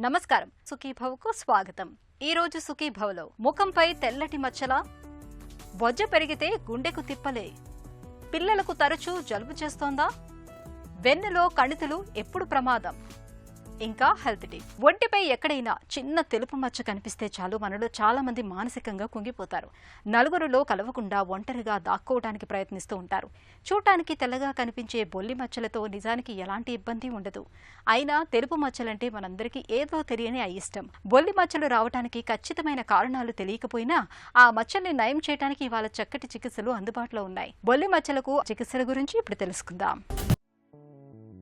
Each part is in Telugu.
నమస్కారం, సుఖీభవకు స్వాగతం. ఈ రోజు సుఖీభవలో ముఖంపై తెల్లటి మచ్చల, బొజ్జ పెరిగితే గుండెకు తిప్పలే, పిల్లలకు తరచూ జలుబు చేస్తోందా, వెన్నులో కణితులు ఎప్పుడు ప్రమాదం, ఇంకా హెల్త్ టిప్. ఒంటిపై ఎక్కడైనా చిన్న తెలుపు మచ్చ కనిపిస్తే చాలు మనలో చాలా మంది మానసికంగా కుంగిపోతారు. నలుగురిలో కలవకుండా ఒంటరిగా దాక్కోవడానికి ప్రయత్నిస్తూ ఉంటారు. చూడటానికి తెల్లగా కనిపించే బొల్లి మచ్చలతో నిజానికి ఎలాంటి ఇబ్బంది ఉండదు. అయినా తెలుపు మచ్చలంటే మనందరికీ ఏదో తెలియని అయిష్టం. బొల్లి మచ్చలు రావడానికి ఖచ్చితమైన కారణాలు తెలియకపోయినా ఆ మచ్చల్ని నయం చేయడానికి ఇవాళ చక్కటి చికిత్సలు అందుబాటులో ఉన్నాయి. బొల్లి మచ్చలకు చికిత్సల గురించి ఇప్పుడు తెలుసుకుందాం.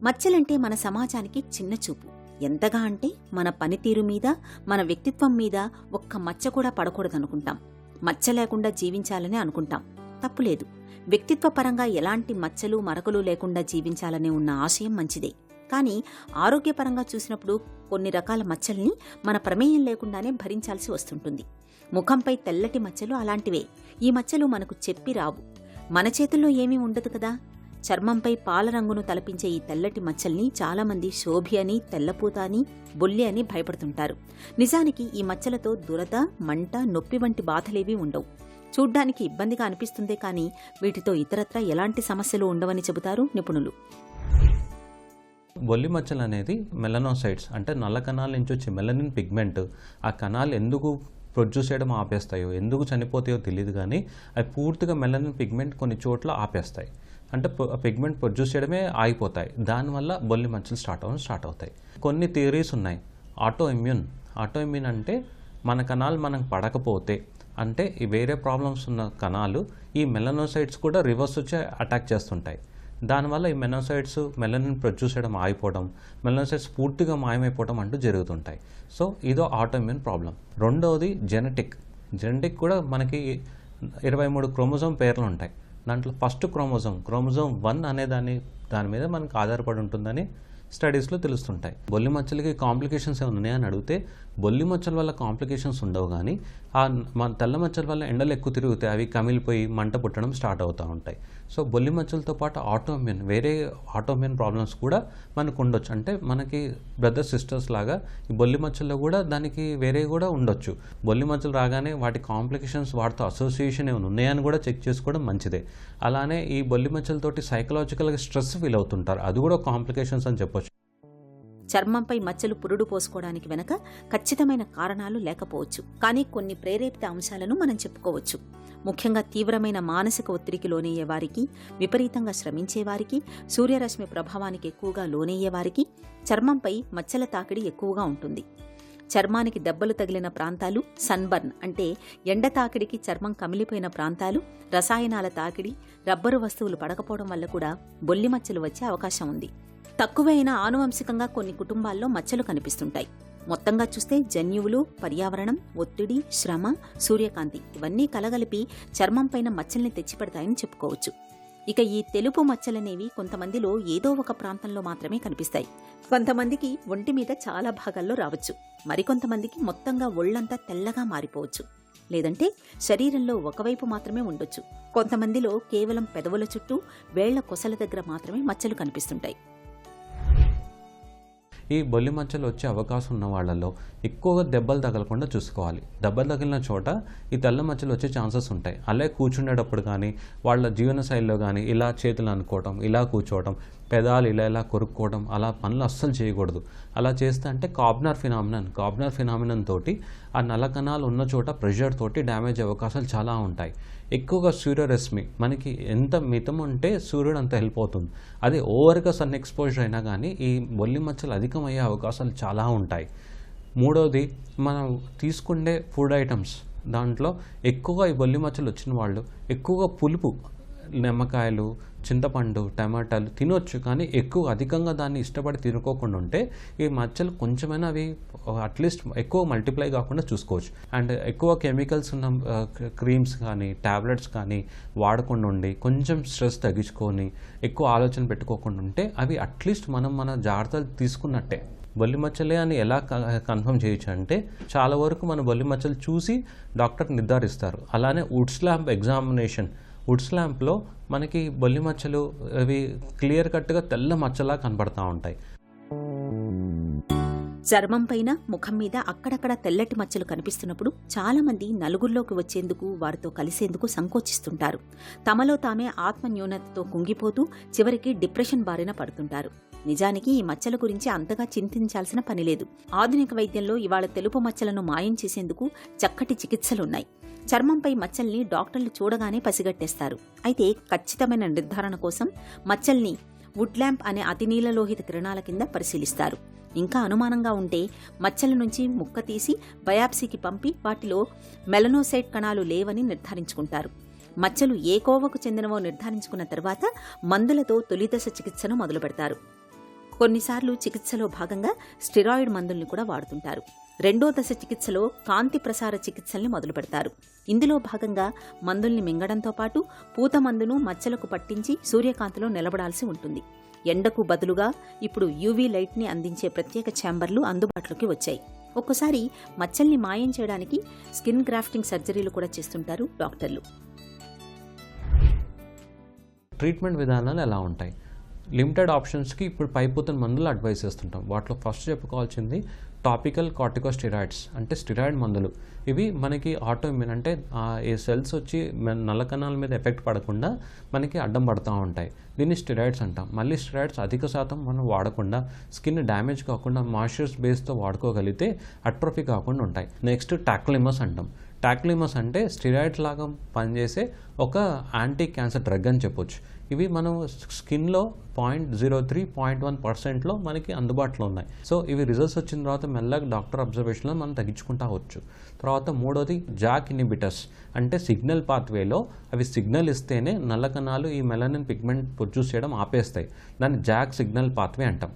మచ్చలంటే మన సమాజానికి చిన్న చూపు. ఎంతగా అంటే మన పనితీరు మీద, మన వ్యక్తిత్వం మీద ఒక్క మచ్చ కూడా పడకూడదనుకుంటాం. మచ్చ లేకుండా జీవించాలని అనుకుంటాం. తప్పులేదు. వ్యక్తిత్వపరంగా ఎలాంటి మచ్చలు మరకలు లేకుండా జీవించాలనే ఉన్న ఆశయం మంచిదే. కానీ ఆరోగ్యపరంగా చూసినప్పుడు కొన్ని రకాల మచ్చల్ని మన ప్రమేయం లేకుండానే భరించాల్సి వస్తుంటుంది. ముఖంపై తెల్లటి మచ్చలు అలాంటివే. ఈ మచ్చలు మనకు చెప్పి రావు. మన చేతుల్లో ఏమీ ఉండదు కదా. చర్మంపై పాల రంగును తలపించే ఈ తెల్లటి మచ్చల్ని చాలామంది శోభి అని, తెల్లపూత అని, బొల్లి అని భయపడుతుంటారు. నిజానికి ఈ మచ్చలతో దురద, మంట, నొప్పి వంటి బాధలేవీ ఉండవు. చూడ్డానికి ఇబ్బందిగా అనిపిస్తుందే కానీ వీటితో ఇతరత్రా ఎలాంటి సమస్యలు ఉండవని చెబుతారు నిపుణులు. బొల్లి మచ్చలు అనేది మెలనోసైట్స్ అంటే నల్ల కణాల నుంచి వచ్చే మెలనిన్ పిగ్మెంట్. ఆ కణాలు ఎందుకు ప్రొడ్యూస్ చేయడం ఆపేస్తాయో, ఎందుకు చనిపోతాయో తెలియదు కానీ అవి పూర్తిగా మెలనిన్ పిగ్మెంట్ కొన్ని చోట్ల ఆపేస్తాయి. అంటే పిగ్మెంట్ ప్రొడ్యూస్ చేయడమే ఆగిపోతాయి. దానివల్ల బొల్లి మచ్చలు స్టార్ట్ అవుతాయి. కొన్ని థియరీస్ ఉన్నాయి. ఆటో ఇమ్యూన్ అంటే మన కణాలు మనకు పడకపోతే, అంటే ఈ వేరే ప్రాబ్లమ్స్ ఉన్న కణాలు ఈ మెలనోసైట్స్ కూడా రివర్స్ వచ్చి అటాక్ చేస్తుంటాయి. దానివల్ల ఈ మెలనిన్ ప్రొడ్యూస్ చేయడం ఆగిపోవడం, మెలనోసైట్స్ పూర్తిగా మాయమైపోవడం అంటూ జరుగుతుంటాయి. సో ఇదో ఆటో ఇమ్యూన్ ప్రాబ్లం. రెండవది జెనెటిక్ కూడా మనకి 23 క్రోమోజోమ్ పేర్లు ఉంటాయి. దాంట్లో ఫస్ట్ క్రోమోజోమ్ 1 అనే దాని మీద మనకు ఆధారపడి ఉంటుందని స్టడీస్లో తెలుస్తుంటాయి. బొల్లి మచ్చలకి కాంప్లికేషన్స్ ఏమైనా ఉన్నాయని అడిగితే బొల్లి మచ్చల వల్ల కాంప్లికేషన్స్ ఉండవు, కానీ మన తెల్ల మచ్చల వల్ల ఎండలు ఎక్కువ తిరిగితే అవి కమిలిపోయి మంట పుట్టడం స్టార్ట్ అవుతూ ఉంటాయి. సో బొల్లి మచ్చలతో పాటు వేరే ఆటోఇమ్యూన్ ప్రాబ్లమ్స్ కూడా మనకు ఉండొచ్చు. అంటే మనకి బ్రదర్ సిస్టర్స్ లాగా ఈ బొల్లి మచ్చల్లో కూడా దానికి వేరే కూడా ఉండొచ్చు. బొల్లి మచ్చలు రాగానే వాటి కాంప్లికేషన్స్, వాటితో అసోసియేషన్ ఏమైనా ఉన్నాయని కూడా చెక్ చేసుకోవడం మంచిదే. అలానే ఈ బొల్లి మచ్చలతోటి సైకలాజికల్గా స్ట్రెస్ ఫీల్ అవుతుంటారు. అది కూడా కాంప్లికేషన్స్ అని చెప్పొచ్చు. చర్మంపై మచ్చలు పురుడు పోసుకోవడానికి వెనక ఖచ్చితమైన కారణాలు లేకపోవచ్చు, కానీ కొన్ని ప్రేరేపిత అంశాలను మనం చెప్పుకోవచ్చు. ముఖ్యంగా తీవ్రమైన మానసిక ఒత్తిడికి లోనయ్యే వారికి, విపరీతంగా శ్రమించేవారికి, సూర్యరశ్మి ప్రభావానికి ఎక్కువగా లోనయ్యేవారికి చర్మంపై మచ్చల తాకిడి ఎక్కువగా ఉంటుంది. చర్మానికి దెబ్బలు తగిలిన ప్రాంతాలు, సన్బర్న్ అంటే ఎండ తాకిడికి చర్మం కమిలిపోయిన ప్రాంతాలు, రసాయనాల తాకిడి, రబ్బరు వస్తువులు పడకపోవడం వల్ల కూడా బొల్లి మచ్చలు వచ్చే అవకాశం ఉంది. తక్కువైన ఆనువంశికంగా కొన్ని కుటుంబాల్లో మచ్చలు కనిపిస్తుంటాయి. మొత్తంగా చూస్తే జన్యువులు, పర్యావరణం, ఒత్తిడి, శ్రమ, సూర్యకాంతి ఇవన్నీ కలగలిపి చర్మం పైన మచ్చల్ని తెచ్చిపెడతాయని చెప్పుకోవచ్చు. ఇక ఈ తెలుపు మచ్చలనేవి కొంతమందిలో ఏదో ఒక ప్రాంతంలో మాత్రమే కనిపిస్తాయి. కొంతమందికి ఒంటి మీద చాలా భాగాల్లో రావచ్చు. మరికొంతమందికి మొత్తంగా ఒళ్లంతా తెల్లగా మారిపోవచ్చు. లేదంటే శరీరంలో ఒకవైపు మాత్రమే ఉండొచ్చు. కొంతమందిలో కేవలం పెదవుల చుట్టూ, వేళ్ల కొసల దగ్గర మాత్రమే మచ్చలు కనిపిస్తుంటాయి. ఈ బొల్లి మచ్చలు వచ్చే అవకాశం ఉన్న వాళ్ళలో ఎక్కువగా దెబ్బలు తగలకుండా చూసుకోవాలి. దెబ్బలు తగిలిన చోట ఈ తెల్ల మచ్చలు వచ్చే ఛాన్సెస్ ఉంటాయి. అలాగే కూర్చునేటప్పుడు కానీ, వాళ్ళ జీవన శైలిలో కానీ ఇలా చేతులు అనుకోవడం, ఇలా కూర్చోవడం, పెదాలు ఇలా కొరుక్కోవడం, అలా పనులు అస్సలు చేయకూడదు. అలా చేస్తే అంటే కార్బ్నర్ ఫినామినన్ తోటి ఆ నల్ల కణాలు ఉన్న చోట ప్రెషర్ తోటి డ్యామేజ్ అయ్యే అవకాశాలు చాలా ఉంటాయి. ఎక్కువగా సూర్యరశ్మి మనకి ఎంత మితం ఉంటే సూర్యుడు అంత హెల్ప్ అవుతుంది. అదే ఓవర్గా సన్ ఎక్స్పోజర్ అయినా కానీ ఈ బొల్లి మచ్చలు అధికమయ్యే అవకాశాలు చాలా ఉంటాయి. మూడవది, మనం తీసుకునే ఫుడ్ ఐటమ్స్ దాంట్లో ఎక్కువగా ఈ బొల్లి మచ్చలు వచ్చిన వాళ్ళు ఎక్కువగా పులుపు, నిమ్మకాయలు, చింతపండు, టమాటాలు తినొచ్చు, కానీ అధికంగా దాన్ని ఇష్టపడి తినుకోకుండా ఉంటే ఈ మచ్చలు కొంచెమైనా అవి అట్లీస్ట్ ఎక్కువ మల్టిప్లై కాకుండా చూసుకోవచ్చు. అండ్ ఎక్కువ కెమికల్స్ ఉన్న క్రీమ్స్ కానీ టాబ్లెట్స్ కానీ వాడకుండా ఉండి కొంచెం స్ట్రెస్ తగ్గించుకొని ఎక్కువ ఆలోచన పెట్టుకోకుండా ఉంటే అవి అట్లీస్ట్ మన జాగ్రత్తలు తీసుకున్నట్టే. బొల్లి మచ్చలే అని ఎలా కన్ఫర్మ్ చేయొచ్చు అంటే చాలా వరకు మన బొల్లి మచ్చలు చూసి డాక్టర్ నిర్ధారిస్తారు. అలానే వుడ్స్ ల్యాంప్లో మనకి బొల్లి మచ్చలు అవి క్లియర్ కట్గా తెల్ల మచ్చలా కనబడతా ఉంటాయి. చర్మం పైన ముఖం మీద అక్కడక్కడ తెల్లటి మచ్చలు కనిపిస్తున్నప్పుడు చాలామంది నలుగురిలోకి వచ్చేందుకు వారితో కలిసేందుకు సంకోచిస్తుంటారు. తమలో తామే ఆత్మన్యూనతతో కుంగిపోతూ చివరికి డిప్రెషన్ బారిన పడుతుంటారు. నిజానికి ఈ మచ్చల గురించి అంతగా చింతించాల్సిన పనిలేదు. ఆధునిక వైద్యంలో ఇవాళ తెలుపు మచ్చలను మాయం చేసేందుకు చక్కటి చికిత్సలున్నాయి. చర్మంపై మచ్చల్ని డాక్టర్లు చూడగానే పసిగట్టేస్తారు. అయితే ఖచ్చితమైన నిర్ధారణ కోసం మచ్చల్ని వుడ్ ల్యాంప్ అనే అతినీలలోహిత కిరణాల కింద పరిశీలిస్తారు. ఇంకా అనుమానంగా ఉంటే మచ్చల నుంచి ముక్క తీసి బయాప్సీకి పంపి వాటిలో మెలనోసైట్ కణాలు లేవని నిర్ధారించుకుంటారు. మచ్చలు ఏ కోవకు చెందినవో నిర్ధారించుకున్న తర్వాత మందులతో తొలిదశ చికిత్సను మొదలుపెడతారు. కొన్నిసార్లు చికిత్సలో భాగంగా స్టెరాయిడ్ మందుల్ని కూడా వాడుతుంటారు. రెండో దశ చికిత్సలో కాంతి ప్రసార చికిత్సల్ని మొదలుపెడతారు. ఇందులో భాగంగా మందుల్ని మింగడంతో పాటు పూత మందును మచ్చలకు పట్టించి సూర్యకాంతిలో నిలబడాల్సి ఉంటుంది. ఎండకు బదులుగా ఇప్పుడు యూవీ లైట్ని అందించే ప్రత్యేక ఛాంబర్లు అందుబాటులోకి వచ్చాయి. ఒక్కోసారి మచ్చల్ని మాయం చేయడానికి స్కిన్ గ్రాఫ్టింగ్ సర్జరీలు కూడా చేస్తుంటారు డాక్టర్లు. ట్రీట్మెంట్ విధానాలు ఎలా ఉంటాయి? లిమిటెడ్ ఆప్షన్స్కి ఇప్పుడు పైపోతున్న మందులు అడ్వైస్ చేస్తుంటాం. వాటిలో ఫస్ట్ చెప్పుకోవాల్సింది టాపికల్ కార్టికోస్టెరాయిడ్స్, అంటే స్టెరాయిడ్ మందులు. ఇవి మనకి ఆటోఇమ్యూన్, అంటే ఏ సెల్స్ వచ్చి నల్ల కణాల మీద ఎఫెక్ట్ పడకుండా మనకి అడ్డం పడుతూ ఉంటాయి. దీన్ని స్టెరాయిడ్స్ అంటాం. మళ్ళీ స్టెరాయిడ్స్ అధిక శాతం మనం వాడకుండా, స్కిన్ డ్యామేజ్ కాకుండా మాయిశ్చర్ బేస్తో వాడుకోగలిగితే అట్రోఫీ కాకుండా ఉంటాయి. నెక్స్ట్ టాక్లిమస్ అంటాం. టాక్లిమస్ అంటే స్టెరాయిడ్స్ లాగా పనిచేసే ఒక యాంటీ క్యాన్సర్ డ్రగ్ అని చెప్పొచ్చు. ఇవి మనం స్కిన్లో 0.03, 0.1%లో మనకి అందుబాటులో ఉన్నాయి. సో ఇవి రిజల్ట్స్ వచ్చిన తర్వాత మెల్లగా డాక్టర్ అబ్జర్వేషన్లో మనం తగ్గించుకుంటా వచ్చు. తర్వాత మూడోది జాక్ ఇన్హిబిటర్స్, అంటే సిగ్నల్ పాత్వేలో అవి సిగ్నల్ ఇస్తేనే నల్ల కణాలు ఈ మెలనిన్ పిగ్మెంట్ ప్రొడ్యూస్ చేయడం ఆపేస్తాయి. దాన్ని జాక్ సిగ్నల్ పాత్వే అంటాం.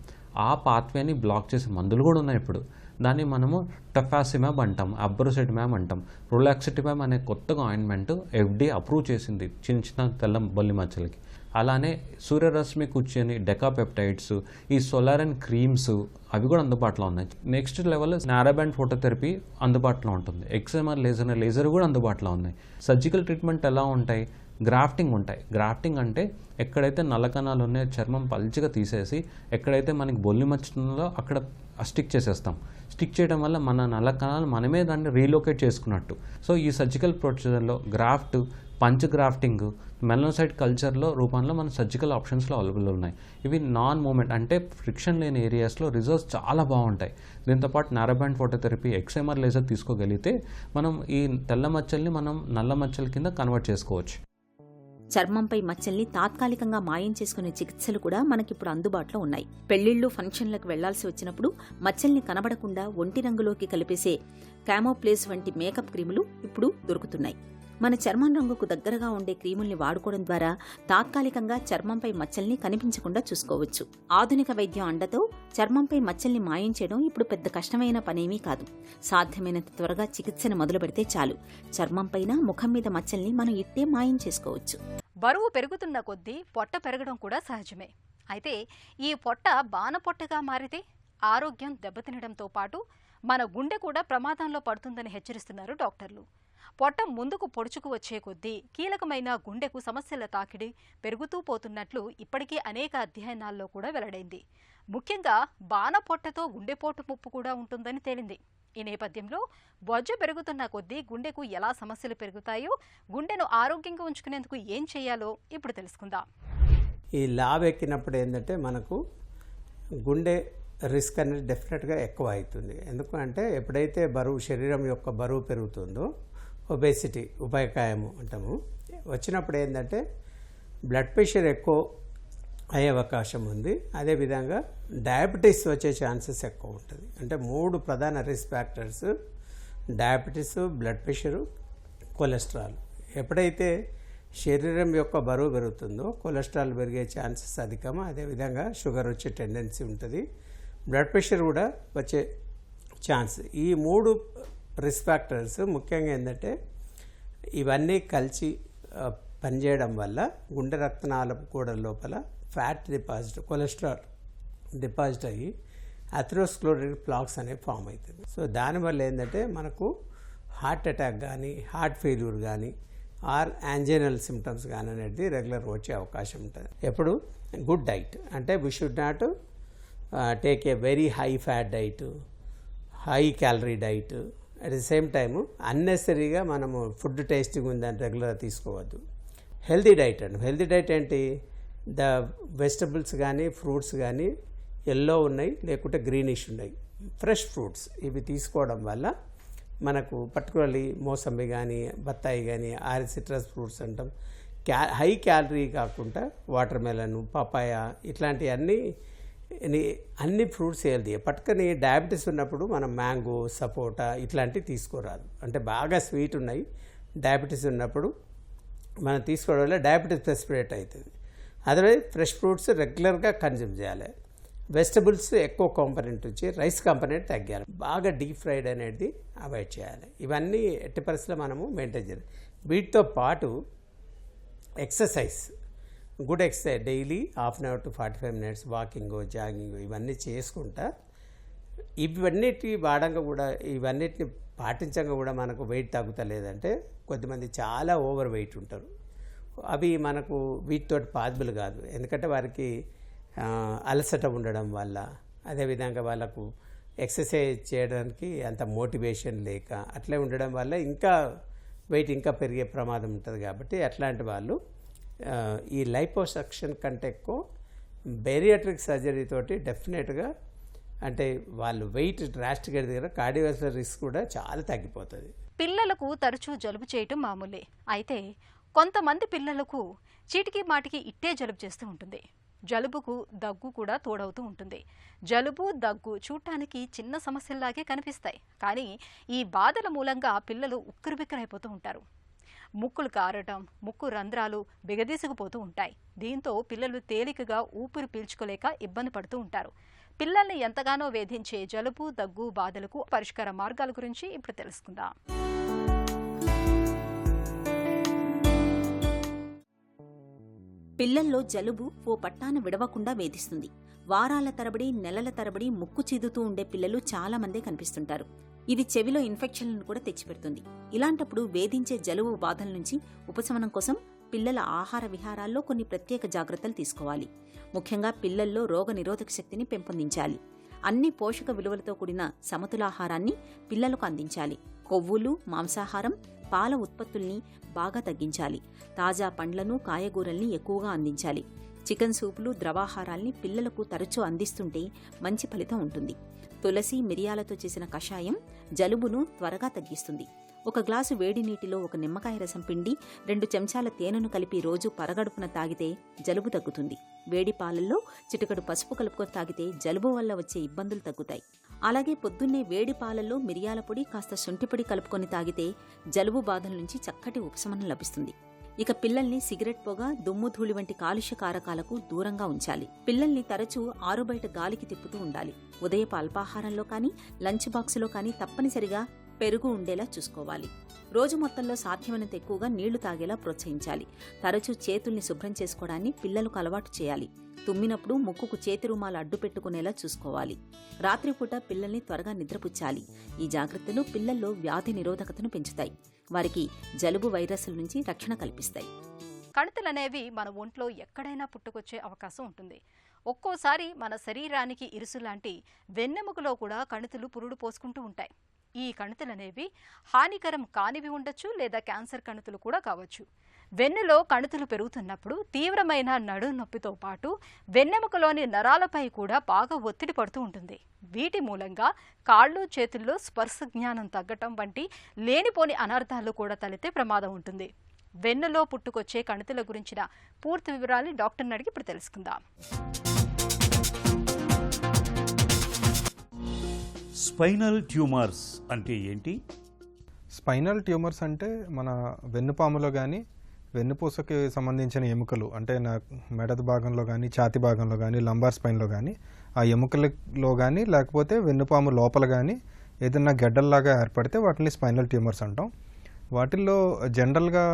ఆ పాత్వేని బ్లాక్ చేసే మందులు కూడా ఉన్నాయి ఇప్పుడు. దాన్ని మనము టఫాసిమాబ్ అంటాం, అబ్రోసెటిమాబ్ అంటాం. రొలాక్సిటిమాబ్ అనే కొత్తగా ఆయింట్మెంట్ FDA అప్రూవ్ చేసింది చిన్న చిన్న తెల్ల బొల్లి మచ్చలకి. అలానే సూర్యరశ్మి కూర్చొని డెకాపెప్టైడ్స్, ఈ సోలారన్ క్రీమ్స్ అవి కూడా అందుబాటులో ఉన్నాయి. నెక్స్ట్ లెవెల్ నారోబ్యాండ్ ఫోటోథెరపీ అందుబాటులో ఉంటుంది. ఎక్స్ఎంఆర్ లేజర్ కూడా అందుబాటులో ఉన్నాయి. సర్జికల్ ట్రీట్మెంట్ ఎలా ఉంటాయి? గ్రాఫ్టింగ్ ఉంటాయి. గ్రాఫ్టింగ్ అంటే ఎక్కడైతే నల్ల కణాలు ఉన్నాయో చర్మం పల్చిగా తీసేసి ఎక్కడైతే మనకి బొల్లి మచ్చుతుందో అక్కడ స్టిక్ చేసేస్తాం. స్టిక్ చేయడం వల్ల మన నల్ల కణాలు మనమే దాన్ని రీలోకేట్ చేసుకున్నట్టు. సో ఈ సర్జికల్ ప్రొసీజర్లో గ్రాఫ్ట్, పంచ్ గ్రాఫ్టింగ్, మెలనోసైట్ కల్చర్లో రూపంలో మన సర్జికల్ ఆప్షన్స్లో అవైలబుల్ ఉన్నాయి. ఇవి నాన్ మూమెంట్, అంటే ఫ్రిక్షన్ లేని ఏరియాస్లో రిజల్ట్స్ చాలా బాగుంటాయి. దీంతోపాటు నారోబ్యాండ్ ఫోటోథెరపీ, ఎక్స్ఎంఆర్ లేజర్ తీసుకోగలిగితే మనం ఈ తెల్ల మచ్చల్ని మనం నల్ల మచ్చల కింద కన్వర్ట్ చేసుకోవచ్చు. చర్మంపై మచ్చల్ని తాత్కాలికంగా మాయం చేసుకునే చికిత్సలు కూడా మనకిప్పుడు అందుబాటులో ఉన్నాయి. పెళ్లిళ్లు, ఫంక్షన్లకు వెళ్లాల్సి వచ్చినప్పుడు మచ్చల్ని కనబడకుండా ఒంటి రంగులోకి కలిపేసే క్యామోప్లేస్ వంటి మేకప్ క్రీములు ఇప్పుడు దొరుకుతున్నాయి. మన చర్మం రంగుకు దగ్గరగా ఉండే క్రీముల్ని వాడుకోవడం ద్వారా తాత్కాలికంగా చర్మంపై మచ్చల్ని కనిపించకుండా చూసుకోవచ్చు. ఆధునిక వైద్యం అండతో చర్మంపై మచ్చల్ని మాయం చేయడం ఇప్పుడు పెద్ద కష్టమైన పనేమీ కాదు. సాధ్యమైనంత త్వరగా చికిత్సను మొదలు పెడితే చాలు. చర్మంపైన, ముఖం మీద మచ్చల్ని మనం ఇట్టే మాయం చేసుకోవచ్చు. బరువు పెరుగుతున్న కొద్దీ పొట్ట పెరగడం కూడా సహజమే. అయితే ఈ పొట్ట బాణపొట్టగా మారితే ఆరోగ్యం దెబ్బతినడంతో పాటు మన గుండె కూడా ప్రమాదంలో పడుతుందని హెచ్చరిస్తున్నారు డాక్టర్లు. పొట్ట ముందుకు పొడుచుకు వచ్చే కొద్దీ కీలకమైన గుండెకు సమస్యల తాకిడి పెరుగుతూ పోతున్నట్లు ఇప్పటికీ అనేక అధ్యయనాల్లో కూడా వెల్లడైంది. ముఖ్యంగా బాణపొట్టతో గుండెపోటు ముప్పు కూడా ఉంటుందని తేలింది. ఈ నేపథ్యంలో బొజ్జ పెరుగుతున్న కొద్దీ గుండెకు ఎలా సమస్యలు పెరుగుతాయో, గుండెను ఆరోగ్యంగా ఉంచుకునేందుకు ఏం చేయాలో ఇప్పుడు తెలుసుకుందాం. ఈ లావ్ ఎక్కినప్పుడు ఏంటంటే మనకు గుండె రిస్క్ అనేది డెఫినెట్గా ఎక్కువ అవుతుంది. ఎందుకంటే ఎప్పుడైతే శరీరం యొక్క బరువు పెరుగుతుందో, ఒబేసిటీ, ఉపాయకాయము అంటాము, వచ్చినప్పుడు ఏంటంటే బ్లడ్ ప్రెషర్ ఎక్కువ అయ్యే అవకాశం ఉంది. అదేవిధంగా డయాబెటీస్ వచ్చే ఛాన్సెస్ ఎక్కువ ఉంటుంది. అంటే 3 ప్రధాన risk factors: diabetes, blood pressure, cholesterol. ఎప్పుడైతే శరీరం యొక్క బరువు పెరుగుతుందో కొలెస్ట్రాల్ పెరిగే ఛాన్సెస్ అధికము. అదేవిధంగా షుగర్ వచ్చే టెండెన్సీ ఉంటుంది. బ్లడ్ ప్రెషర్ కూడా వచ్చే ఛాన్స్. ఈ 3 రిస్క్ ఫ్యాక్టర్స్ ముఖ్యంగా ఏంటంటే ఇవన్నీ కలిసి పనిచేయడం వల్ల గుండె రక్తనాళ కూడా లోపల ఫ్యాట్ డిపాజిట్, కొలెస్ట్రాల్ డిపాజిట్ అయ్యి అథెరోస్క్లెరోటిక్ ప్లాక్స్ అనేవి ఫామ్ అవుతుంది. సో దానివల్ల ఏంటంటే మనకు హార్ట్ అటాక్ కానీ, హార్ట్ ఫెయిల్యూర్ కానీ, ఆర్ యాంజైనల్ సిమ్టమ్స్ కానీ అనేది రెగ్యులర్గా వచ్చే అవకాశం ఉంటుంది. ఎప్పుడు గుడ్ డైట్, అంటే we should not take a very high fat diet, high calorie diet, at the same time అన్నెసరీగా మనము ఫుడ్ టేస్టింగ్ ఉందని రెగ్యులర్గా తీసుకోవద్దు. హెల్తీ డైట్ అండి. హెల్తీ డైట్ ఏంటి? ద వెజిటబుల్స్ కానీ ఫ్రూట్స్ కానీ ఎల్లో ఉన్నాయి, లేకుంటే గ్రీనిష్ ఉన్నాయి, ఫ్రెష్ ఫ్రూట్స్ ఇవి తీసుకోవడం వల్ల మనకు పర్టికులర్లీ మోసంబి కానీ బత్తాయి కానీ సిట్రస్ ఫ్రూట్స్ అంటాం, హై క్యాలరీ కాకుండా వాటర్ మెలన్, పపాయ ఇట్లాంటి అన్ని ఫ్రూట్స్ హెల్తీ. పట్టుకొని డయాబెటీస్ ఉన్నప్పుడు మనం మ్యాంగో, సపోటా ఇట్లాంటివి తీసుకోరాదు. అంటే బాగా స్వీట్ ఉన్నాయి డయాబెటీస్ ఉన్నప్పుడు మనం తీసుకోవడం వల్ల డయాబెటీస్ ప్రెసిపిటేట్ అవుతుంది. అదర్వైజ్ ఫ్రెష్ ఫ్రూట్స్ రెగ్యులర్గా కన్జ్యూమ్ చేయాలి. వెజిటబుల్స్ ఎక్కువ కాంపనెంట్ నుంచి రైస్ కాంపనెంట్ తగ్గాలి. బాగా డీప్ ఫ్రైడ్ అనేది అవాయిడ్ చేయాలి. ఇవన్నీ ఎట్టి పరిస్థితుల్లో మనము మెయింటైన్ చేయాలి. వీటితో పాటు exercise, good exercise daily half an hour to 45 minutes walking, jogging ఇవన్నీ చేసుకుంటా ఇవన్నిటి వాడంగా కూడా ఇవన్నిటిని పాటించంగా కూడా మనకు వెయిట్ తగ్గుతలేదంటే కొద్దిమంది చాలా ఓవర్ వెయిట్ ఉంటారు. అవి మనకు వీటితో పాసిబుల్ కాదు. ఎందుకంటే వారికి అలసట ఉండడం వల్ల, అదేవిధంగా వాళ్ళకు ఎక్సర్సైజ్ చేయడానికి అంత మోటివేషన్ లేక అట్లే ఉండడం వల్ల ఇంకా వెయిట్ ఇంకా పెరిగే ప్రమాదం ఉంటుంది. కాబట్టి అట్లాంటి వాళ్ళు ఈ లైపోసక్షన్ కంటే ఎక్కువ బేరియాట్రిక్ సర్జరీ తోటి డెఫినెట్గా అంటే వాళ్ళు వెయిట్ డ్రాస్టిక్గా దగ్గర కార్డియోవాస్కులర్ రిస్క్ కూడా చాలా తగ్గిపోతుంది. పిల్లలకు తరచూ జలుబు చేయటం మామూలే. అయితే కొంతమంది పిల్లలకు చీటికి మాటికి ఇట్టే జలుబు చేస్తూ ఉంటుంది. జలుబుకు దగ్గు కూడా తోడవుతూ ఉంటుంది. జలుబు, దగ్గు చూడటానికి చిన్న సమస్యల్లాగే కనిపిస్తాయి. కానీ ఈ బాధల మూలంగా పిల్లలు ఉక్కిరిబిక్కిరైపోతూ ఉంటారు. ముక్కులు కారటం, ముక్కు రంధ్రాలు బిగదీసుకుపోతూ ఉంటాయి. దీంతో పిల్లలు తేలికగా ఊపిరి పీల్చుకోలేక ఇబ్బంది పడుతూ ఉంటారు. పిల్లల్ని ఎంతగానో వేధించే జలుబు, దగ్గు బాధలకు పరిష్కార మార్గాల గురించి ఇప్పుడు తెలుసుకుందాం. పిల్లల్లో జలుబు ఓ పట్టాన విడవకుండా వేధిస్తుంది. వారాల తరబడి, నెలల తరబడి ముక్కు చీదుతూ ఉండే పిల్లలు చాలా మందే కనిపిస్తుంటారు. ఇది చెవిలో ఇన్ఫెక్షన్లను కూడా తెచ్చిపెడుతుంది. ఇలాంటప్పుడు వేధించే జలుబు బాధల నుంచి ఉపశమనం కోసం పిల్లల ఆహార విహారాల్లో కొన్ని ప్రత్యేక జాగ్రత్తలు తీసుకోవాలి. ముఖ్యంగా పిల్లల్లో రోగ నిరోధక శక్తిని పెంపొందించాలి. అన్ని పోషక విలువలతో కూడిన సమతులాహారాన్ని పిల్లలకు అందించాలి. కొవ్వులు, మాంసాహారం, పాల ఉత్పత్తుల్ని బాగా తగ్గించాలి. తాజా పండ్లను, కాయగూరల్ని ఎక్కువగా అందించాలి. చికెన్ సూపులు, ద్రవాహారాల్ని పిల్లలకు తరచూ అందిస్తుంటే మంచి ఫలితం ఉంటుంది. తులసి, మిరియాలతో చేసిన కషాయం జలుబును త్వరగా తగ్గిస్తుంది. ఒక గ్లాసు వేడి నీటిలో ఒక నిమ్మకాయ రసం పిండి 2 చెంచాల తేనెను కలిపి రోజు పరగడుపున తాగితే జలుబు తగ్గుతుంది. వేడి పాలల్లో చిటికెడు పసుపు కలుపుకొని తాగితే జలుబు వల్ల వచ్చే ఇబ్బందులు తగ్గుతాయి. అలాగే పొద్దున్నే వేడి పాలల్లో మిరియాల పొడి, కాస్త శొంఠిపొడి కలుపుకొని తాగితే జలుబు బాధల నుంచి చక్కటి ఉపశమనం లభిస్తుంది. ఇక పిల్లల్ని సిగరెట్ పొగ, దుమ్ము, ధూళి వంటి కాలుష్య కారకాలకు దూరంగా ఉంచాలి. పిల్లల్ని తరచూ ఆరుబయట గాలికి తిప్పుతూ ఉండాలి. ఉదయపు అల్పాహారంలో కానీ, లంచ్ బాక్సులో కానీ తప్పనిసరిగా పెరుగు ఉండేలా చూసుకోవాలి. రోజు మొత్తంలో సాధ్యమైనంత ఎక్కువగా నీళ్లు తాగేలా ప్రోత్సహించాలి. తరచూ చేతుల్ని శుభ్రం చేసుకోవడాన్ని పిల్లలకు అలవాటు చేయాలి. తుమ్మినప్పుడు ముక్కుకు చేతి రుమాలు అడ్డు పెట్టుకునేలా చూసుకోవాలి. రాత్రిపూట పిల్లల్ని త్వరగా నిద్రపుచ్చాలి. ఈ జాగ్రత్తలు పిల్లల్లో వ్యాధి నిరోధకతను పెంచుతాయి. వారికి జలుబు వైరస్ల నుంచి రక్షణ కల్పిస్తాయి. కణుతులనేవి మన ఒంట్లో ఎక్కడైనా పుట్టుకొచ్చే అవకాశం ఉంటుంది. ఒక్కోసారి మన శరీరానికి ఇరుసులాంటి వెన్నెముకలో కూడా కణుతులు పురుడు పోసుకుంటూ ఉంటాయి. ఈ కణుతులనేవి హానికరం కానివి ఉండొచ్చు, లేదా క్యాన్సర్ కణుతులు కూడా కావచ్చు. వెన్నులో కణుతులు పెరుగుతున్నప్పుడు తీవ్రమైన నడుం నొప్పితో పాటు వెన్నెముకలోని నరాలపై కూడా బాగా ఒత్తిడి పడుతూ ఉంటుంది. వీటి మూలంగా కాళ్ళు, చేతుల్లో స్పర్శ జ్ఞానం తగ్గటం వంటి లేనిపోని అనర్థాలు కూడా తలెత్తే ప్రమాదం ఉంటుంది. వెన్నులో పుట్టుకొచ్చే కణుతుల గురించిన పూర్తి వివరాలు డాక్టర్ని అడిగి ఇప్పుడు తెలుసుకుందాం. స్పైనల్ ట్యూమర్స్ అంటే ఏంటి? స్పైనల్ ట్యూమర్స్ అంటే మన వెన్నుపాములో కానీ, వెన్నుపూసకి సంబంధించిన ఎముకలు అంటే మెడద భాగంలో కానీ, ఛాతి భాగంలో కానీ, లంబార్ స్పైన్లో కానీ, ఆ ఎముకలలో కానీ లేకపోతే వెన్నుపాము లోపల కానీ ఏదైనా గెడ్డల్లాగా ఏర్పడితే వాటిని స్పైనల్ ట్యూమర్స్ అంటాం. వాటిల్లో జనరల్గా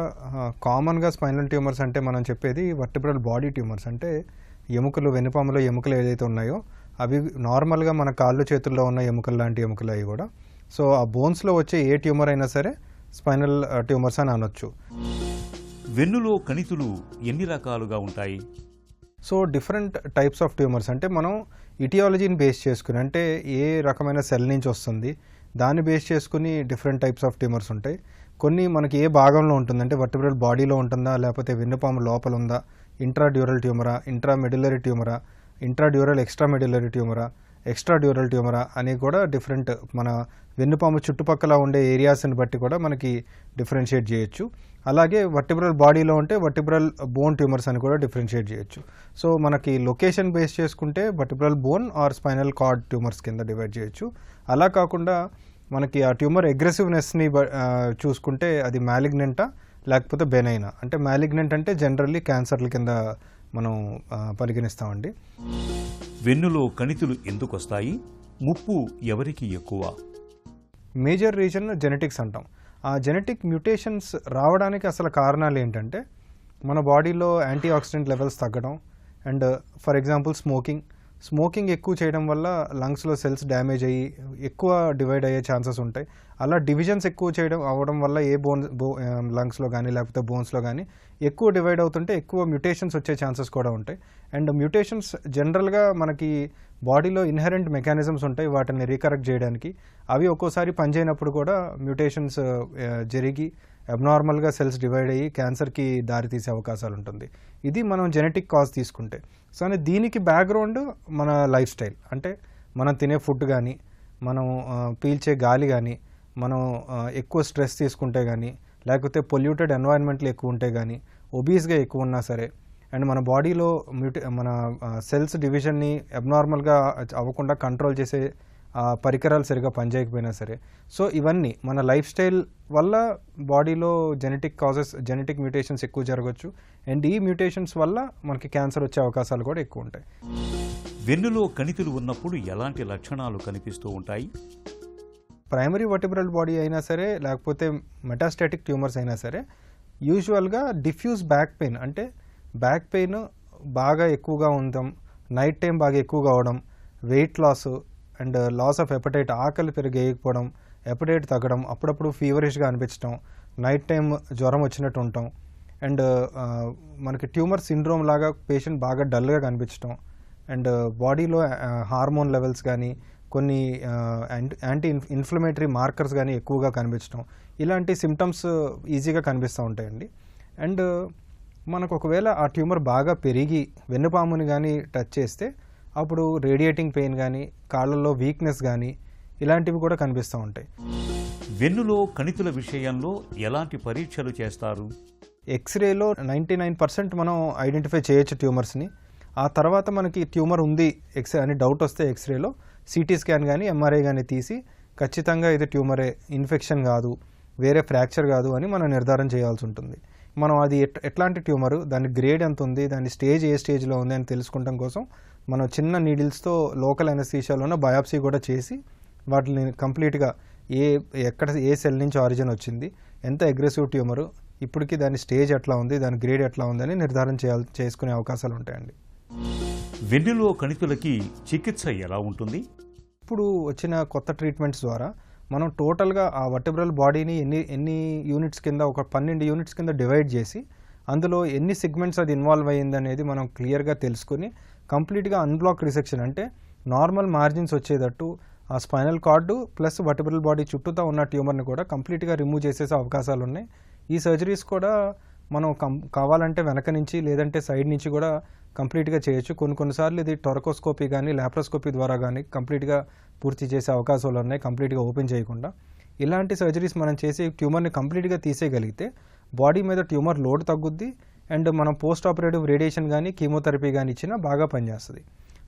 కామన్గా స్పైనల్ ట్యూమర్స్ అంటే మనం చెప్పేది వర్టిబ్రల్ బాడీ ట్యూమర్స్. అంటే ఎముకలు, వెన్నుపాములో ఎముకలు ఏదైతే ఉన్నాయో అవి నార్మల్గా మన కాళ్ళు చేతుల్లో ఉన్న ఎముకలు లాంటి ఎముకలు అవి కూడా. సో ఆ బోన్స్లో వచ్చే ఏ ట్యూమర్ అయినా సరే స్పైనల్ ట్యూమర్స్ అని అనొచ్చు. వెన్నులో కణితులు ఎన్ని రకాలుగా ఉంటాయి? So different types of tumours అంటే మనం ఇటియాలజీని బేస్ చేసుకుని, అంటే ఏ రకమైన సెల్ నుంచి వస్తుంది దాన్ని బేస్ చేసుకుని డిఫరెంట్ టైప్స్ ఆఫ్ ట్యూమర్స్ ఉంటాయి. కొన్ని మనకి ఏ భాగంలో ఉంటుంది, అంటే వర్టిబ్రల్ బాడీలో ఉంటుందా లేకపోతే వెన్నుపాము లోపల ఉందా, ఇంట్రాడ్యూరల్ ట్యూమరా, ఇంట్రామెడ్యులరీ ట్యూమరా, ఇంట్రాడ్యూరల్ ఎక్స్ట్రామెడ్యులరీ ట్యూమరా, ఎక్స్ట్రాడ్యూరల్ ట్యూమరా అని కూడా డిఫరెంట్ మన వెన్నుపాము చుట్టుపక్కల ఉండే ఏరియాస్ని బట్టి కూడా మనకి డిఫరెన్షియేట్ చేయొచ్చు. అలాగే వర్టిబ్రల్ బాడీలో ఉంటే వర్టిబ్రల్ బోన్ ట్యూమర్స్ అని కూడా డిఫరెన్షియేట్ చేయొచ్చు. సో మనకి లొకేషన్ బేస్ చేసుకుంటే vertebral bone or spinal cord tumours కింద డివైడ్ చేయొచ్చు. అలా కాకుండా మనకి ఆ ట్యూమర్ అగ్రెసివ్నెస్ని చూసుకుంటే అది మ్యాలిగ్నెంటా లేకపోతే బెనైనా. అంటే మ్యాలిగ్నెంట్ అంటే జనరల్లీ క్యాన్సర్ల కింద మనం పరిగణిస్తామండి. వెన్నులో కణితులు ఎందుకు వస్తాయి? ముప్పు ఎవరికి ఎక్కువ? మేజర్ రీజన్ జెనెటిక్స్ అంటాం. ఆ జెనెటిక్ మ్యూటేషన్స్ రావడానికి అసలు కారణాలు ఏంటంటే మన బాడీలో యాంటీ ఆక్సిడెంట్ లెవెల్స్ తగ్గడం అండ్ ఫర్ ఎగ్జాంపుల్ స్మోకింగ్ ఎక్కువ చేయడం వల్ల లంగ్స్లో సెల్స్ డ్యామేజ్ అయ్యి ఎక్కువ డివైడ్ అయ్యే ఛాన్సెస్ ఉంటాయి. అలా డివిజన్స్ ఎక్కువ అవ్వడం వల్ల ఏ లంగ్స్లో కానీ లేకపోతే బోన్స్లో కానీ ఎక్కువ డివైడ్ అవుతుంటే ఎక్కువ మ్యూటేషన్స్ వచ్చే ఛాన్సెస్ కూడా ఉంటాయి. అండ్ మ్యూటేషన్స్ జనరల్గా మనకి బాడీలో ఇన్హెరెంట్ మెకానిజమ్స్ ఉంటాయి వాటిని రీకరెక్ట్ చేయడానికి. అవి ఒక్కోసారి పనిచేయనప్పుడు కూడా మ్యూటేషన్స్ జరిగి అబ్నార్మల్గా సెల్స్ డివైడ్ అయ్యి క్యాన్సర్కి దారితీసే అవకాశాలు ఉంటుంది. ఇది మనం జెనెటిక్ కాజ్ తీసుకుంటే. సో దీనికి బ్యాక్గ్రౌండ్ మన లైఫ్ స్టైల్, అంటే మనం తినే ఫుడ్ కానీ, మనం పీల్చే గాలి కానీ, మనం ఎక్కువ స్ట్రెస్ తీసుకుంటే కానీ, లేకపోతే పొల్యూటెడ్ ఎన్వైరన్మెంట్లు ఎక్కువ ఉంటే కానీ, ఒబీస్గా ఎక్కువ ఉన్నా సరే, అండ్ మన బాడీలో మన సెల్స్ డివిజన్ని అబ్నార్మల్గా అవ్వకుండా కంట్రోల్ చేసే పరికరాలు సరిగా పనిచేయకపోయినా సరే, సో ఇవన్నీ మన లైఫ్ స్టైల్ వల్ల బాడీలో జెనెటిక్ మ్యూటేషన్స్ ఎక్కువ జరగవచ్చు. అండ్ ఈ మ్యూటేషన్స్ వల్ల మనకి క్యాన్సర్ వచ్చే అవకాశాలు కూడా ఎక్కువ ఉంటాయి. వెన్నులో కణితులు ఉన్నప్పుడు ఎలాంటి లక్షణాలు కనిపిస్తూ ఉంటాయి? ప్రైమరీ వర్టిబ్రల్ బాడీ అయినా సరే లేకపోతే మెటాస్టాటిక్ ట్యూమర్స్ అయినా సరే యూజువల్గా డిఫ్యూజ్ బ్యాక్ పెయిన్, అంటే బ్యాక్ పెయిన్ బాగా ఎక్కువగా ఉండడం, నైట్ టైం బాగా ఎక్కువగా అవడం, weight loss and loss of appetite, ఆకలి పెరిగేయకపోవడం, ఎపటైట్ తగ్గడం, అప్పుడప్పుడు ఫీవరిష్గా అనిపించడం, నైట్ టైం జ్వరం వచ్చినట్టు ఉండటం, అండ్ మనకి ట్యూమర్ సిండ్రోమ్ లాగా పేషెంట్ బాగా డల్గా కనిపించడం, అండ్ బాడీలో హార్మోన్ లెవెల్స్ కానీ కొన్ని యాంటీ ఇన్ఫ్లమేటరీ మార్కర్స్ కానీ ఎక్కువగా కనిపించడం, ఇలాంటి సిమ్టమ్స్ ఈజీగా కనిపిస్తూ ఉంటాయండి. అండ్ మనకు ఒకవేళ ఆ ట్యూమర్ బాగా పెరిగి వెన్నుపాముని కానీ టచ్ చేస్తే అప్పుడు రేడియేటింగ్ పెయిన్ కానీ, కాళ్ళల్లో వీక్నెస్ కానీ ఇలాంటివి కూడా కనిపిస్తూ ఉంటాయి. వెన్నులో కణితుల విషయంలో ఎలాంటి పరీక్షలు చేస్తారు? ఎక్స్రేలో 99% మనం ఐడెంటిఫై చేయొచ్చు ట్యూమర్స్ని. ఆ తర్వాత మనకి ట్యూమర్ ఉంది అని డౌట్ వస్తే ఎక్స్రేలో సిటీ స్కాన్ కానీ ఎంఆర్ఐ కానీ తీసి ఖచ్చితంగా ఇది ట్యూమరే, ఇన్ఫెక్షన్ కాదు, వేరే ఫ్రాక్చర్ కాదు అని మనం నిర్ధారణ చేయాల్సి ఉంటుంది. మనం అది ఎట్లాంటి ట్యూమరు, దాని గ్రేడ్ ఎంత ఉంది, దాని స్టేజ్ ఏ స్టేజ్లో ఉంది అని తెలుసుకోవడం కోసం మనం చిన్న నీడిల్స్తో లోకల్ అనస్థీషియాలోనే బయాప్సీ కూడా చేసి వాటిని కంప్లీట్గా ఎక్కడ ఏ సెల్ నుంచి ఆరిజిన్ వచ్చింది, ఎంత అగ్రెసివ్ ట్యూమరు, ఇప్పటికీ దాని స్టేజ్ ఎట్లా ఉంది, దాని గ్రేడ్ ఎట్లా ఉందని నిర్ధారణ చేసుకునే అవకాశాలు ఉంటాయండి. వెన్నులో కణితులకి చికిత్స ఎలా ఉంటుంది? ఇప్పుడు వచ్చిన కొత్త ట్రీట్మెంట్స్ ద్వారా మనం టోటల్గా ఆ వర్టిబ్రల్ బాడీని ఎన్ని యూనిట్స్ కింద, ఒక 12 యూనిట్స్ కింద డివైడ్ చేసి అందులో ఎన్ని సెగ్మెంట్స్ అది ఇన్వాల్వ్ అయ్యింది అనేది మనం క్లియర్గా తెలుసుకుని కంప్లీట్గా అన్బ్లాక్ రిసెక్షన్, అంటే నార్మల్ మార్జిన్స్ వచ్చేటట్టు ఆ spinal card plus vertebral body చుట్టూతా ఉన్న ట్యూమర్ని కూడా కంప్లీట్గా రిమూవ్ చేసేసే అవకాశాలు ఉన్నాయి. ఈ సర్జరీస్ కూడా మనం కావాలంటే వెనక నుంచి లేదంటే సైడ్ నుంచి కూడా కంప్లీట్గా చేయొచ్చు. కొన్నిసార్లు ఇది టొరకోస్కోపీ కానీ లాప్రోస్కోపీ ద్వారా కానీ కంప్లీట్గా పూర్తి చేసే అవకాశాలు ఉన్నాయి, కంప్లీట్గా ఓపెన్ చేయకుండా. ఇలాంటి సర్జరీస్ మనం చేసి ట్యూమర్ని కంప్లీట్గా తీసేయగలిగితే బాడీ మీద ట్యూమర్ లోడ్ తగ్గుద్ది అండ్ మనం పోస్ట్ ఆపరేటివ్ రేడియేషన్ కానీ కీమోథెరపీ కానీ ఇచ్చినా బాగా పనిచేస్తుంది.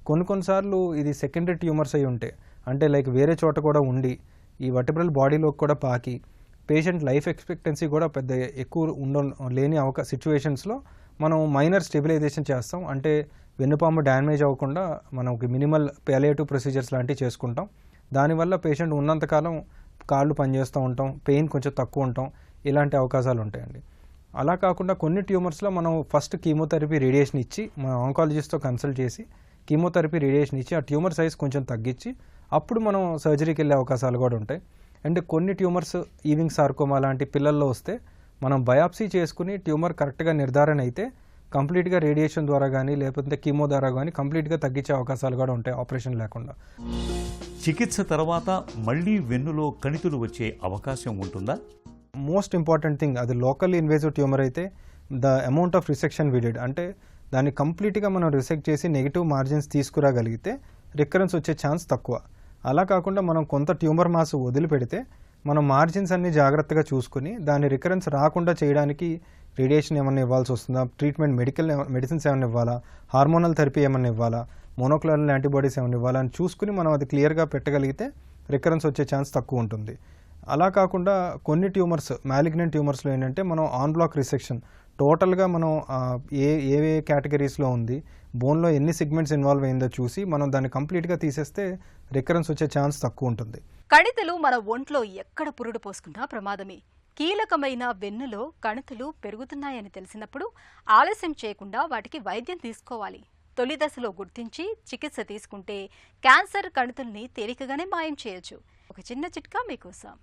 కొన్నిసార్లు ఇది సెకండరీ ట్యూమర్స్ అయి ఉంటే, అంటే లైక్ వేరే చోట కూడా ఉండి ఈ వర్టిబ్రల్ బాడీలోకి కూడా పాకి పేషెంట్ లైఫ్ ఎక్స్పెక్టెన్సీ కూడా పెద్ద ఎక్కువ లేని సిచ్యువేషన్స్లో మనం మైనర్ స్టెబిలైజేషన్ చేస్తాం. అంటే వెన్నుపాము డ్యామేజ్ అవ్వకుండా మనం మినిమల్ పాలియేటివ్ ప్రొసీజర్స్ లాంటివి చేసుకుంటాం. దానివల్ల పేషెంట్ ఉన్నంతకాలం కాళ్ళు పనిచేస్తూ ఉంటాం, పెయిన్ కొంచెం తక్కువ ఉంటాం, ఇలాంటి అవకాశాలు ఉంటాయండి. అలా కాకుండా కొన్ని ట్యూమర్స్లో మనం ఫస్ట్ కీమోథెరపీ రేడియేషన్ ఇచ్చి మన ఆంకాలజిస్ట్తో కన్సల్ట్ చేసి కీమోథెరపీ రేడియేషన్ ఇచ్చి ఆ ట్యూమర్ సైజ్ కొంచెం తగ్గించి అప్పుడు మనం సర్జరీకి వెళ్ళే అవకాశాలు కూడా ఉంటాయి. అండ్ కొన్ని ట్యూమర్స్ ఈవింగ్ సార్కోమా లాంటి పిల్లల్లో వస్తే మనం బయాప్సీ చేసుకుని ట్యూమర్ కరెక్ట్గా నిర్ధారణ అయితే కంప్లీట్గా రేడియేషన్ ద్వారా కానీ లేకపోతే కీమో ద్వారా కానీ కంప్లీట్గా తగ్గించే అవకాశాలు కూడా ఉంటాయి ఆపరేషన్ లేకుండా. చికిత్స తర్వాత మళ్ళీ వెన్నులో కణితులు వచ్చే అవకాశం ఉంటుందా? మోస్ట్ ఇంపార్టెంట్ థింగ్, అది లోకల్ ఇన్వేజివ్ ట్యూమర్ అయితే ద అమౌంట్ ఆఫ్ రిసెక్షన్ విడెడ్, అంటే దాన్ని కంప్లీట్గా మనం రిసెక్ట్ చేసి నెగిటివ్ మార్జిన్స్ తీసుకురాగలిగితే రికరెన్స్ వచ్చే ఛాన్స్ తక్కువ. అలా కాకుండా మనం కొంత ట్యూమర్ మాస్ వదిలిపెడితే మనం మార్జిన్స్ అన్ని జాగ్రత్తగా చూసుకుని దాని రికరెన్స్ రాకుండా చేయడానికి రేడియేషన్ ఏమైనా ఇవ్వాల్సి వస్తుందా, ట్రీట్మెంట్ మెడిసిన్స్ ఏమైనా ఇవ్వాలా, హార్మోనల్ థెరపీ ఏమైనా ఇవ్వాలా, మోనోక్లోనల్ యాంటీబాడీస్ ఏమైనా ఇవ్వాలా అని చూసుకుని మనం అది క్లియర్గా పెట్టగలిగితే రికరెన్స్ వచ్చే ఛాన్స్ తక్కువ ఉంటుంది. అలా కాకుండా కొన్ని ట్యూమర్స్, మ్యాలిగ్నెంట్ ట్యూమర్స్లో ఏంటంటే మనం ఆన్ బ్లాక్ రిసెక్షన్ టోటల్గా మనం ఏ కేటగిరీస్లో ఉంది, బోన్లో ఎన్ని సెగ్మెంట్స్ ఇన్వాల్వ్ అయిందో చూసి మనం దాన్ని కంప్లీట్గా తీసేస్తే రికరెన్స్ వచ్చే ఛాన్స్ తక్కువ ఉంటుంది. కణితులు మన ఒంట్లో ఎక్కడ పురుడు పోసుకున్నా ప్రమాదమే. కీలకమైన వెన్నులో కణితులు పెరుగుతున్నాయని తెలిసినప్పుడు ఆలస్యం చేయకుండా వాటికి వైద్యం తీసుకోవాలి. తొలి దశలో గుర్తించి చికిత్స తీసుకుంటే క్యాన్సర్ కణితుల్ని తేలికగానే మాయం చేయొచ్చు. ఒక చిన్న చిట్కా మీకోసం.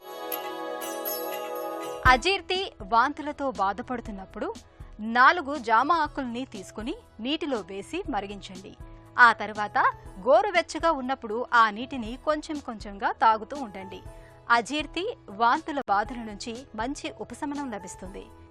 అజీర్తి, వాంతులతో బాధపడుతున్నప్పుడు 4 జామ ఆకుల్ని తీసుకుని నీటిలో వేసి మరిగించండి. ఆ తర్వాత గోరువెచ్చగా ఉన్నప్పుడు ఆ నీటిని కొంచెం కొంచెంగా తాగుతూ ఉండండి. అజీర్తి, వాంతుల బాధల నుంచి మంచి ఉపశమనం లభిస్తుంది.